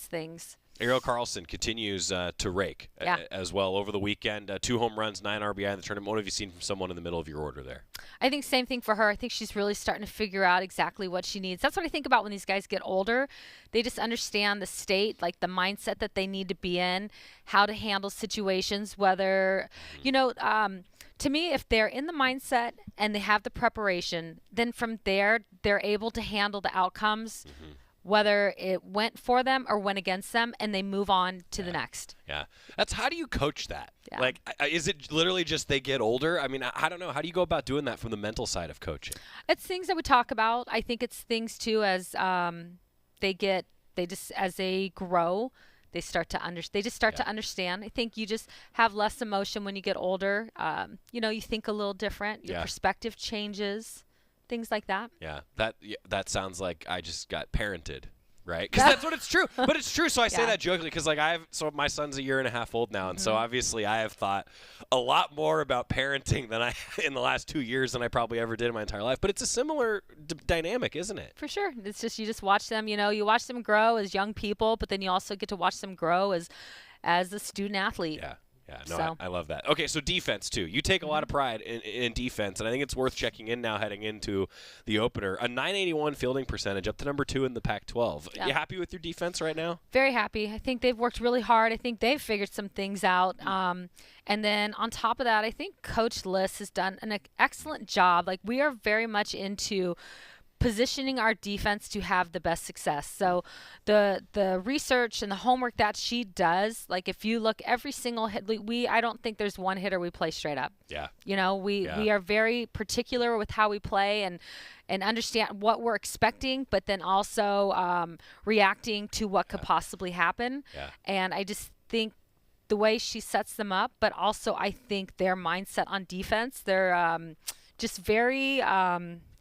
things. Ariel Carlson continues to rake as well over the weekend. 2 home runs, 9 RBI in the tournament. What have you seen from someone in the middle of your order there? I think same thing for her. I think she's really starting to figure out exactly what she needs. That's what I think about when these guys get older. They just understand the state, like the mindset that they need to be in, how to handle situations, whether, to me, if they're in the mindset and they have the preparation, then from there, they're able to handle the outcomes. Whether it went for them or went against them, and they move on to the next. Yeah. How do you coach that? Yeah. Like, is it literally just they get older? I don't know. How do you go about doing that from the mental side of coaching? It's things that we talk about. I think it's things, too, as as they grow, they start to understand. I think you just have less emotion when you get older. You think a little different. Your perspective changes. things like that. Yeah, that sounds like I just got parented. Right, because that's what it's true. But it's true. So I say that jokingly because my son's a year and a half old now, and so obviously I have thought a lot more about parenting than I in the last 2 years than I probably ever did in my entire life. But it's a similar dynamic, isn't it? For sure. It's just you just watch them. You watch them grow as young people, but then you also get to watch them grow as a student athlete. Yeah. Yeah, no, I love that. Okay, so defense, too. You take a lot of pride in defense, and I think it's worth checking in now heading into the opener. A .981 fielding percentage, up to number 2 in the Pac-12. Yeah. You happy with your defense right now? Very happy. I think they've worked really hard. I think they've figured some things out. And then on top of that, I think Coach Liss has done an excellent job. Like, we are very much into positioning our defense to have the best success. So the research and the homework that she does, like if you look every single hit, I don't think there's one hitter we play straight up. Yeah. We are very particular with how we play and understand what we're expecting, but then also reacting to what could possibly happen. Yeah. And I just think the way she sets them up, but also I think their mindset on defense, they're just very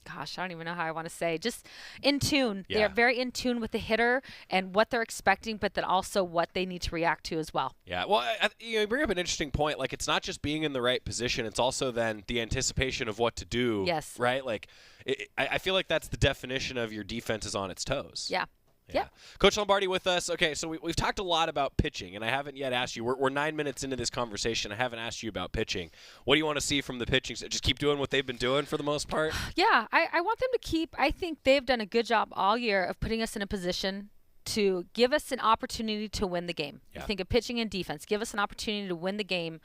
gosh, I don't even know how I want to say, just in tune. Yeah. They're very in tune with the hitter and what they're expecting, but then also what they need to react to as well. Yeah, well, you bring up an interesting point. Like, it's not just being in the right position. It's also then the anticipation of what to do. Yes. Right? Like, I feel like that's the definition of your defense is on its toes. Yeah. Yeah. Coach Lombardi with us. Okay, so we've talked a lot about pitching, and I haven't yet asked you. We're 9 minutes into this conversation. I haven't asked you about pitching. What do you want to see from the pitching? So just keep doing what they've been doing for the most part? Yeah, I want them to keep – I think they've done a good job all year of putting us in a position to give us an opportunity to win the game. Yeah. I think of pitching and defense. Give us an opportunity to win the game.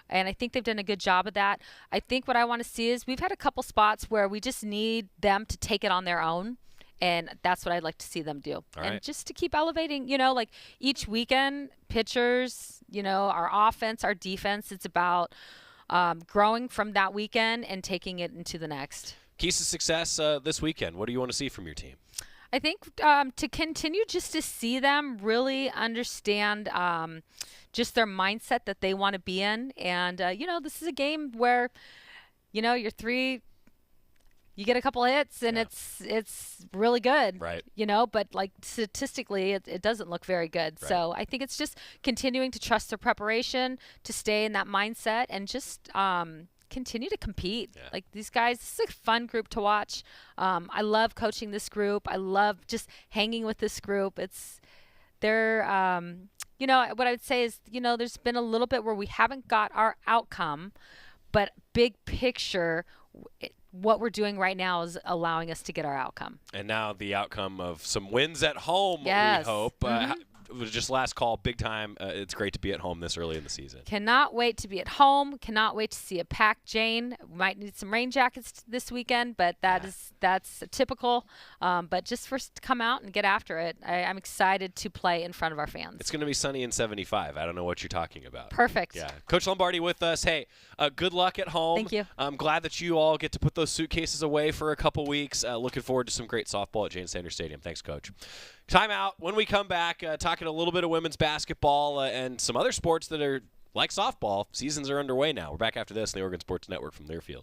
And I think they've done a good job of that. I think what I want to see is we've had a couple spots where we just need them to take it on their own. And that's what I'd like to see them do. And just to keep elevating, like each weekend, pitchers, our offense, our defense, it's about growing from that weekend and taking it into the next. Keys to success this weekend. What do you want to see from your team? I think to continue just to see them really understand just their mindset that they want to be in. And, this is a game where, you're you get a couple hits and it's really good, right? But like statistically, it doesn't look very good. Right. So I think it's just continuing to trust their preparation, to stay in that mindset, and just continue to compete. Yeah. Like these guys, this is a fun group to watch. I love coaching this group. I love just hanging with this group. They're what I would say is there's been a little bit where we haven't got our outcome, but big picture. What we're doing right now is allowing us to get our outcome. And now the outcome of some wins at home, yes. we hope. It was just last call, big time. It's great to be at home this early in the season. Cannot wait to be at home. Cannot wait to see a packed Jane. Might need some rain jackets this weekend, but that's typical. But just for us to come out and get after it, I'm excited to play in front of our fans. It's going to be sunny and 75. I don't know what you're talking about. Perfect. Yeah. Coach Lombardi with us. Hey, good luck at home. Thank you. I'm glad that you all get to put those suitcases away for a couple weeks. Looking forward to some great softball at Jane Sanders Stadium. Thanks, Coach. Time out. When we come back, talking a little bit of women's basketball and some other sports that are like softball. Seasons are underway now. We're back after this on the Oregon Sports Network from Learfield.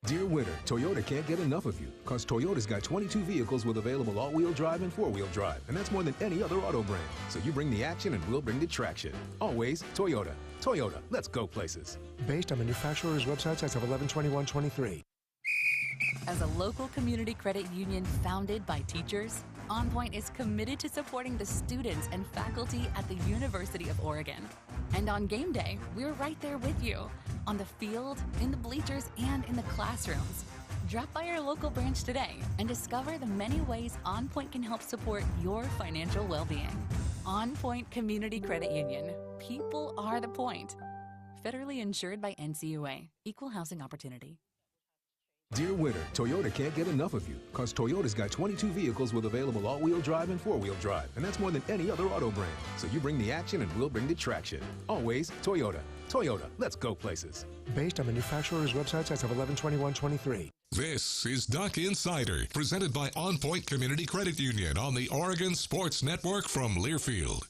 Dear winter, Toyota can't get enough of you because Toyota's got 22 vehicles with available all-wheel drive and four-wheel drive, and that's more than any other auto brand. So you bring the action and we'll bring the traction. Always Toyota. Toyota, let's go places. Based on manufacturer's websites as of 11/21/23. As a local community credit union founded by teachers, OnPoint is committed to supporting the students and faculty at the University of Oregon. And on game day, we're right there with you, on the field, in the bleachers, and in the classrooms. Drop by our local branch today and discover the many ways OnPoint can help support your financial well-being. OnPoint Community Credit Union. People are the point. Federally insured by NCUA. Equal housing opportunity. Dear winter, Toyota can't get enough of you because Toyota's got 22 vehicles with available all-wheel drive and four-wheel drive, and that's more than any other auto brand. So you bring the action and we'll bring the traction. Always Toyota. Toyota, let's go places. Based on manufacturer's websites as of 11/21/23. This is Duck Insider, presented by OnPoint Community Credit Union on the Oregon Sports Network from Learfield.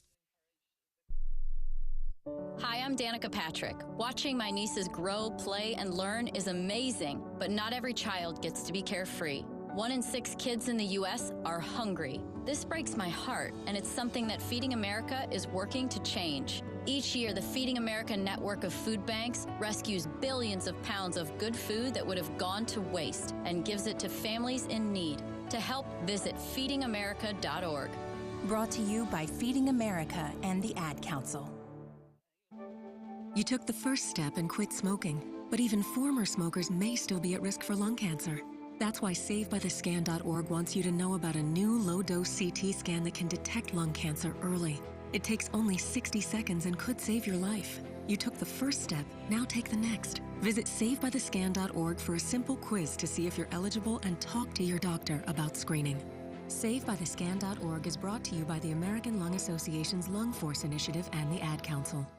Hi, I'm Danica Patrick. Watching my nieces grow, play, and learn is amazing, but not every child gets to be carefree. 1 in 6 kids in the U.S. are hungry. This breaks my heart, and it's something that Feeding America is working to change. Each year, the Feeding America network of food banks rescues billions of pounds of good food that would have gone to waste and gives it to families in need. To help, visit feedingamerica.org. Brought to you by Feeding America and the Ad Council. You took the first step and quit smoking, but even former smokers may still be at risk for lung cancer. That's why SaveByTheScan.org wants you to know about a new low-dose CT scan that can detect lung cancer early. It takes only 60 seconds and could save your life. You took the first step, now take the next. Visit SaveByTheScan.org for a simple quiz to see if you're eligible and talk to your doctor about screening. SaveByTheScan.org is brought to you by the American Lung Association's Lung Force Initiative and the Ad Council.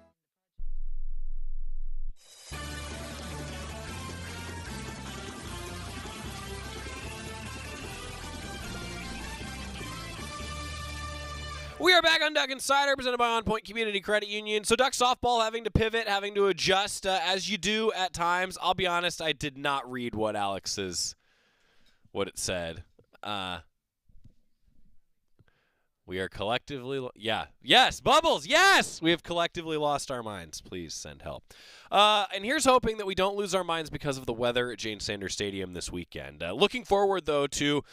We are back on Duck Insider, presented by OnPoint Community Credit Union. So Duck softball having to pivot, having to adjust, as you do at times. I'll be honest, I did not read what it said. We are collectively, yes, Bubbles, yes! We have collectively lost our minds. Please send help. And here's hoping that we don't lose our minds because of the weather at Jane Sanders Stadium this weekend. Looking forward, though, to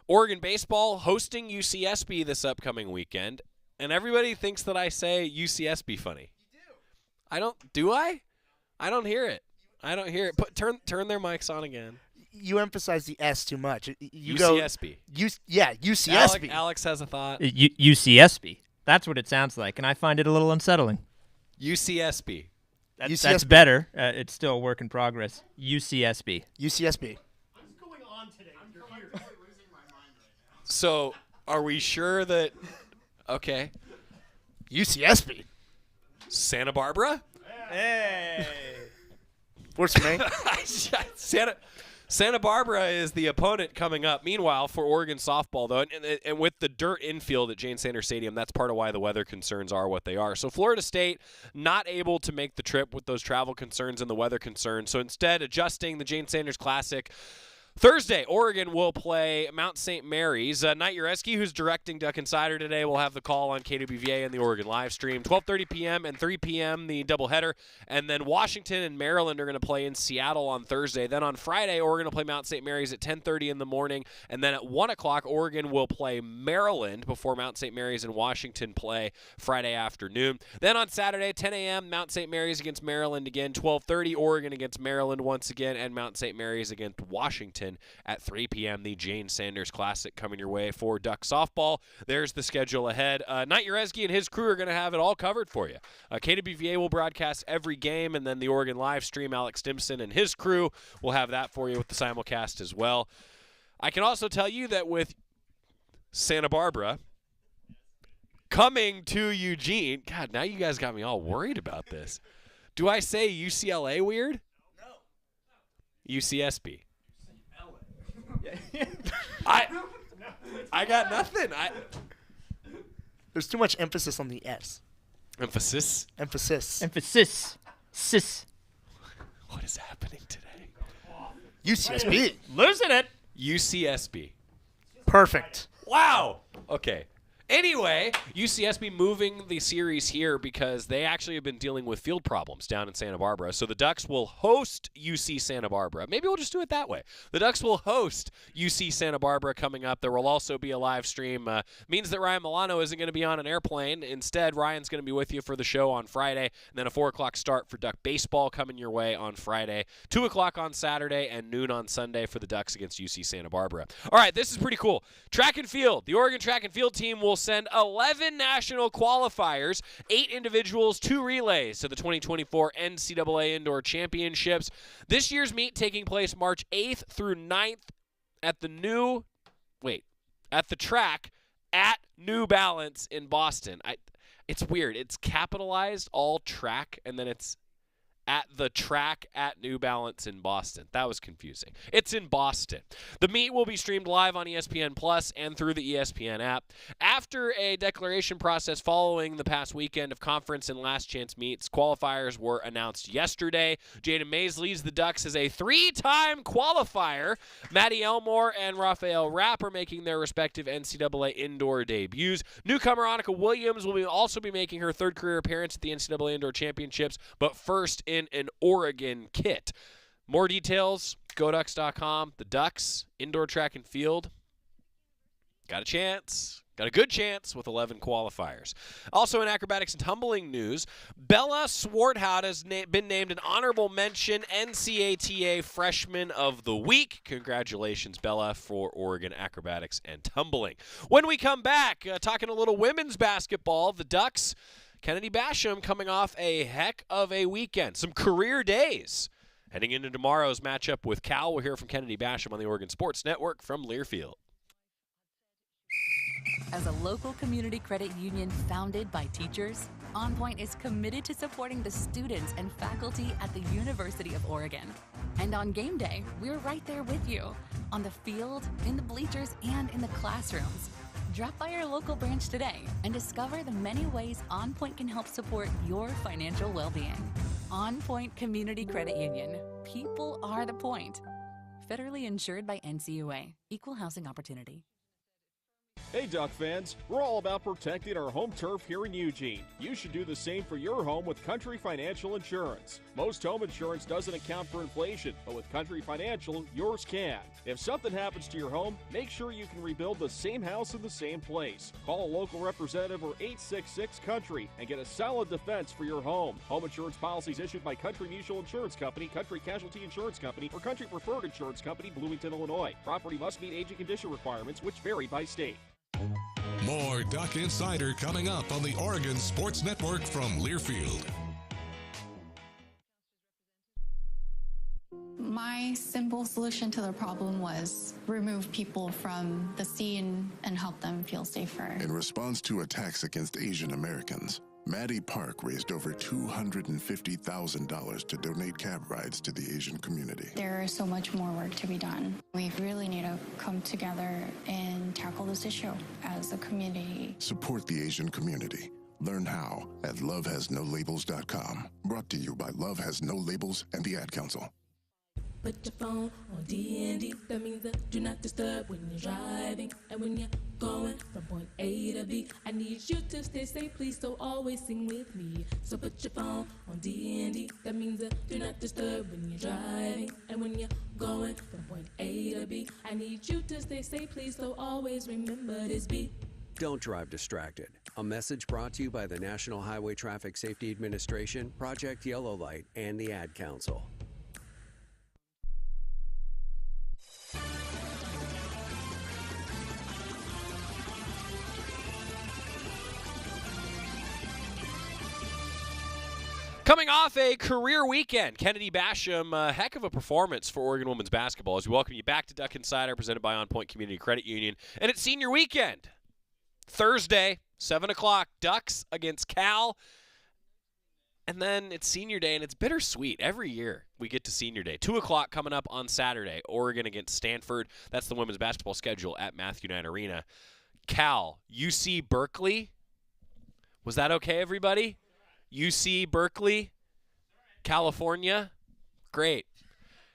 Oregon baseball hosting UCSB this upcoming weekend, and everybody thinks that I say UCSB funny. You do. I don't. Do I? I don't hear it. I don't hear it. Turn their mics on again. You emphasize the S too much. You UCSB. UCSB. Alex has a thought. UCSB. That's what it sounds like, and I find it a little unsettling. UCSB. That's better. It's still a work in progress. UCSB. UCSB. So, are we sure that... Okay. UCSB. Santa Barbara? Hey. What's your name? Santa Barbara is the opponent coming up. Meanwhile, for Oregon softball, though, and with the dirt infield at Jane Sanders Stadium, that's part of why the weather concerns are what they are. So Florida State not able to make the trip with those travel concerns and the weather concerns. So instead, adjusting the Jane Sanders Classic. Thursday, Oregon will play Mount St. Mary's. Knight Ureski, who's directing Duck Insider today, will have the call on KWVA and the Oregon live stream. 12:30 p.m. and 3 p.m., the doubleheader. And then Washington and Maryland are going to play in Seattle on Thursday. Then on Friday, Oregon will play Mount St. Mary's at 10:30 in the morning. And then at 1 o'clock, Oregon will play Maryland before Mount St. Mary's and Washington play Friday afternoon. Then on Saturday, 10 a.m., Mount St. Mary's against Maryland again. 12:30, Oregon against Maryland once again. And Mount St. Mary's against Washington at 3 p.m., the Jane Sanders Classic coming your way for Duck softball. There's the schedule ahead. Knight Ureski and his crew are going to have it all covered for you. KWVA will broadcast every game, and then the Oregon live stream, Alex Stimson and his crew will have that for you with the simulcast as well. I can also tell you that with Santa Barbara coming to Eugene, God, now you guys got me all worried about this. Do I say UCLA weird? No. UCSB. I got nothing. There's too much emphasis on the S. Emphasis? Emphasis. Sis. What is happening today? UCSB. Losing it. UCSB. Perfect. Wow. Okay. Anyway, UCSB moving the series here because they actually have been dealing with field problems down in Santa Barbara. So the Ducks will host UC Santa Barbara. Maybe we'll just do it that way. The Ducks will host UC Santa Barbara coming up. There will also be a live stream. Means that Ryan Milano isn't going to be on an airplane. Instead, Ryan's going to be with you for the show on Friday. And then a 4 o'clock start for Duck baseball coming your way on Friday. 2 o'clock on Saturday and noon on Sunday for the Ducks against UC Santa Barbara. All right, this is pretty cool. Track and field. The Oregon track and field team will send 11 national qualifiers, 8 individuals, 2 relays to the 2024 NCAA Indoor Championships. This year's meet taking place March 8th through 9th at the track at New Balance in Boston. It's weird. It's capitalized all track, and then it's at the track at New Balance in Boston. That was confusing. It's in Boston. The meet will be streamed live on ESPN Plus and through the ESPN app. After a declaration process following the past weekend of conference and last chance meets, qualifiers were announced yesterday. Jaden Mays leads the Ducks as a 3-time qualifier. Maddie Elmore and Raphael Rapp are making their respective NCAA indoor debuts. Newcomer Annika Williams will also be making her third career appearance at the NCAA Indoor Championships, but first in an Oregon kit. More details, GoDucks.com. The Ducks, indoor track and field, got a good chance with 11 qualifiers. Also in acrobatics and tumbling news, Bella Swarthout has been named an honorable mention NCATA Freshman of the Week. Congratulations, Bella, for Oregon acrobatics and tumbling. When we come back, talking a little women's basketball, the Ducks, Kennedy Basham coming off a heck of a weekend. Some career days. Heading into tomorrow's matchup with Cal, we'll hear from Kennedy Basham on the Oregon Sports Network from Learfield. As a local community credit union founded by teachers, OnPoint is committed to supporting the students and faculty at the University of Oregon. And on game day, we're right there with you, on the field, in the bleachers, and in the classrooms. Drop by our local branch today and discover the many ways OnPoint can help support your financial well-being. OnPoint Community Credit Union. People are the point. Federally insured by NCUA. Equal housing opportunity. Hey Duck fans, we're all about protecting our home turf here in Eugene. You should do the same for your home with Country Financial Insurance. Most home insurance doesn't account for inflation, but with Country Financial, yours can. If something happens to your home, make sure you can rebuild the same house in the same place. Call a local representative or 866-COUNTRY and get a solid defense for your home. Home insurance policies issued by Country Mutual Insurance Company, Country Casualty Insurance Company, or Country Preferred Insurance Company, Bloomington, Illinois. Property must meet age and condition requirements, which vary by state. More Duck Insider coming up on the Oregon Sports Network from Learfield. My simple solution to the problem was remove people from the scene and help them feel safer. In response to attacks against Asian Americans, Maddie Park raised over $250,000 to donate cab rides to the Asian community. There is so much more work to be done. We really need to come together and tackle this issue as a community. Support the Asian community. Learn how at lovehasnolabels.com. Brought to you by Love Has No Labels and the Ad Council. Put your phone on D&D, that means that do not disturb when you're driving. And when you're going from point A to B, I need you to stay safe, please, so always sing with me. So put your phone on D&D, that means that do not disturb when you're driving. And when you're going from point A to B, I need you to stay safe, please, so always remember this beat. Don't drive distracted. A message brought to you by the National Highway Traffic Safety Administration, Project Yellow Light, and the Ad Council. Coming off a career weekend, Kennedy Basham, a heck of a performance for Oregon women's basketball as we welcome you back to Duck Insider, presented by OnPoint Community Credit Union. And it's senior weekend. Thursday, 7 o'clock, Ducks against Cal. And then it's senior day, and it's bittersweet. Every year we get to senior day. 2 o'clock coming up on Saturday, Oregon against Stanford. That's the women's basketball schedule at Matthew Knight Arena. Cal, UC Berkeley. Was that okay, everybody? UC Berkeley, California. Great.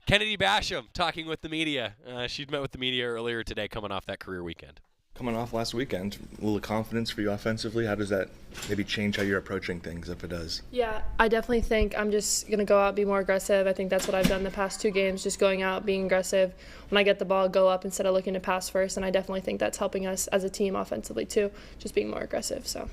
Kennedy Basham talking with the media. She'd met with the media earlier today coming off that career weekend. Coming off last weekend, a little confidence for you offensively. How does that maybe change how you're approaching things, if it does? Yeah, I definitely think I'm just going to go out, be more aggressive. I think that's what I've done the past 2 games, just going out, being aggressive. When I get the ball, go up instead of looking to pass first, and I definitely think that's helping us as a team offensively too, just being more aggressive. So.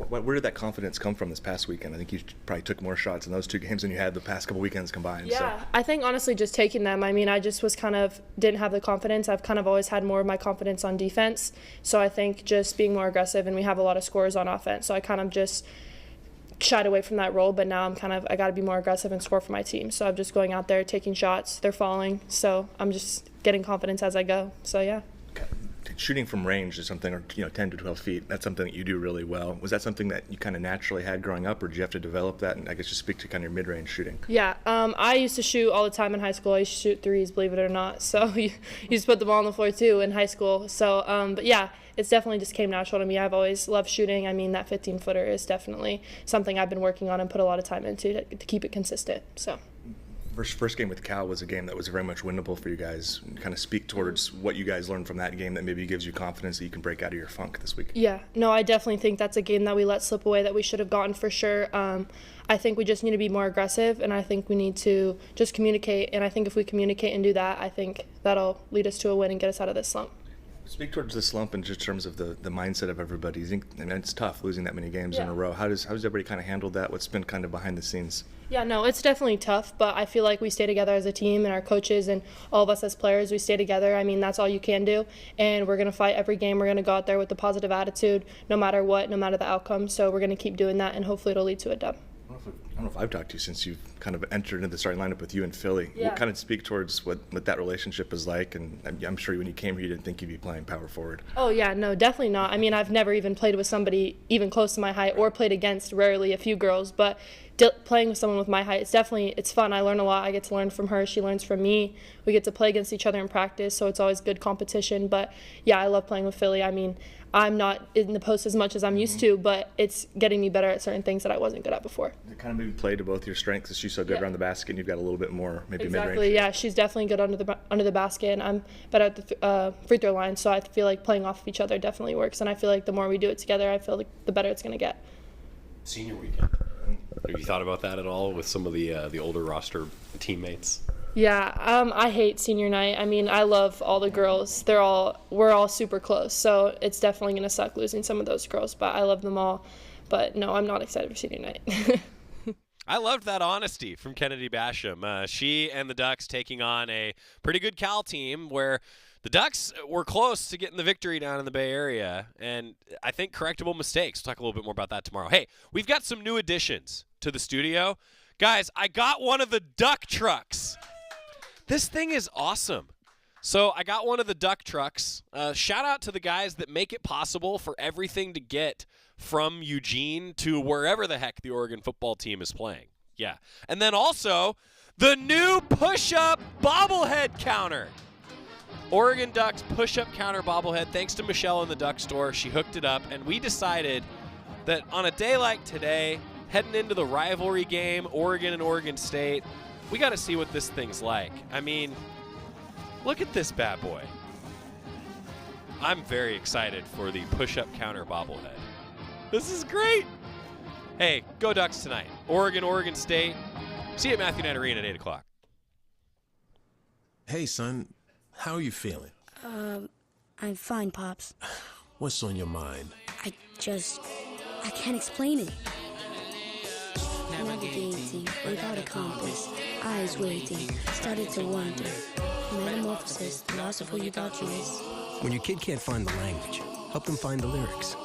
Where did that confidence come from this past weekend? I think you probably took more shots in those 2 games than you had the past couple weekends combined. Yeah, so. I think honestly just taking them. I mean, I just was didn't have the confidence. I've kind of always had more of my confidence on defense. So I think just being more aggressive, and we have a lot of scorers on offense. So I kind of just shied away from that role, but now I got to be more aggressive and score for my team. So I'm just going out there, taking shots. They're falling. So I'm just getting confidence as I go. So yeah. shooting from range is something, or 10 to 12 feet, that's something that you do really well. Was that something that you kind of naturally had growing up, or did you have to develop that? And I guess just speak to kind of your mid-range shooting. Yeah, I used to shoot all the time in high school. I used to shoot threes, believe it or not. So you just put the ball on the floor too in high school. So, but yeah, it's definitely just came natural to me. I've always loved shooting. I mean, that 15-footer is definitely something I've been working on and put a lot of time into to keep it consistent. So. First game with Cal was a game that was very much winnable for you guys. Kind of speak towards what you guys learned from that game that maybe gives you confidence that you can break out of your funk this week. Yeah, no, I definitely think that's a game that we let slip away that we should have gotten for sure. I think we just need to be more aggressive, and I think we need to just communicate. And I think if we communicate and do that, I think that'll lead us to a win and get us out of this slump. Speak towards the slump in just terms of the mindset of everybody. You think, it's tough losing that many games in a row. How does everybody kind of handle that? What's been kind of behind the scenes? Yeah, no, it's definitely tough, but I feel like we stay together as a team, and our coaches and all of us as players, we stay together. I mean, that's all you can do, and we're going to fight every game. We're going to go out there with a positive attitude, no matter what, no matter the outcome. So we're going to keep doing that, and hopefully it'll lead to a dub. I don't know if I've talked to you since you've kind of entered into the starting lineup with you and Philly. Yeah. What kind of speak towards what that relationship is like? And I'm sure when you came here, you didn't think you'd be playing power forward. Oh, yeah, no, definitely not. I mean, I've never even played with somebody even close to my height or played against, rarely, a few girls. But playing with someone with my height, it's fun. I learn a lot. I get to learn from her. She learns from me. We get to play against each other in practice, so it's always good competition. But, yeah, I love playing with Philly. I mean, I'm not in the post as much as I'm used to, but it's getting me better at certain things that I wasn't good at before. It kind of maybe play to both your strengths. She's so good around the basket, and you've got a little bit more maybe Exactly, mid-range. yeah. She's definitely good under the basket, and I'm better at the free throw line, so I feel like playing off of each other definitely works, and I feel like the more we do it together, I feel like the better it's going to get. Senior weekend. Have you thought about that at all with some of the older roster teammates? Yeah, I hate senior night. I mean, I love all the girls. We're all super close, so it's definitely going to suck losing some of those girls, but I love them all. But no, I'm not excited for senior night. I loved that honesty from Kennedy Basham. She and the Ducks taking on a pretty good Cal team where the Ducks were close to getting the victory down in the Bay Area, and I think correctable mistakes. We'll talk a little bit more about that tomorrow. Hey, we've got some new additions to the studio. Guys, I got one of the duck trucks. This thing is awesome. So I got one of the duck trucks. Shout out to the guys that make it possible for everything to get from Eugene to wherever the heck the Oregon football team is playing. Yeah. And then also the new push-up bobblehead counter. Oregon Ducks push-up counter bobblehead. Thanks to Michelle in the Duck store. She hooked it up, and we decided that on a day like today, heading into the rivalry game, Oregon and Oregon State, we got to see what this thing's like. I mean, look at this bad boy. I'm very excited for the push-up counter bobblehead. This is great. Hey, go Ducks tonight. Oregon, Oregon State. See you at Matthew Knight Arena at 8 o'clock. Hey, son. How are you feeling? I'm fine, Pops. What's on your mind? I can't explain it. Navigating without a compass, eyes waiting, started to wonder. Metamorphosis, loss of who you thought you is. When your kid can't find the language, help them find the lyrics.